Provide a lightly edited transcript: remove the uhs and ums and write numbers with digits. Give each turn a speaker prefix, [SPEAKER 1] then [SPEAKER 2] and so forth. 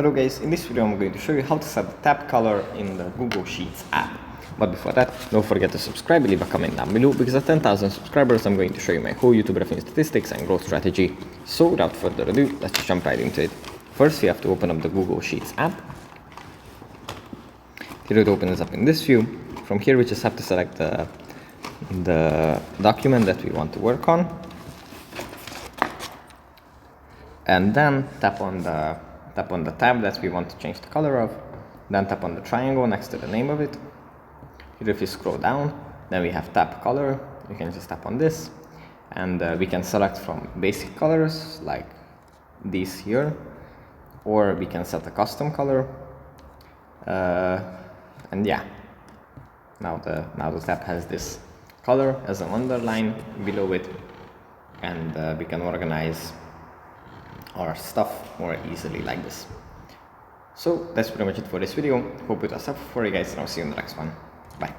[SPEAKER 1] Hello guys, in this video I'm going to show you how to set the tab color in the Google Sheets app. But before that, don't forget to subscribe and leave a comment down below, because at 10,000 subscribers I'm going to show you my whole YouTube revenue statistics and growth strategy. So without further ado, let's just jump right into it. First, you have to open up the Google Sheets app. Here it opens up in this view. From here we just have to select the document that we want to work on. And then tap on the tab that we want to change the color of. Then tap on the triangle next to the name of it. Here if you scroll down, then we have tab color. You can just tap on this, and we can select from basic colors like these here, or we can set a custom color. And yeah, now the tab has this color as an underline below it, and we can organize our stuff more easily like this. So that's pretty much it for this video. Hope it was helpful for you guys, and I'll see you in the next one. Bye.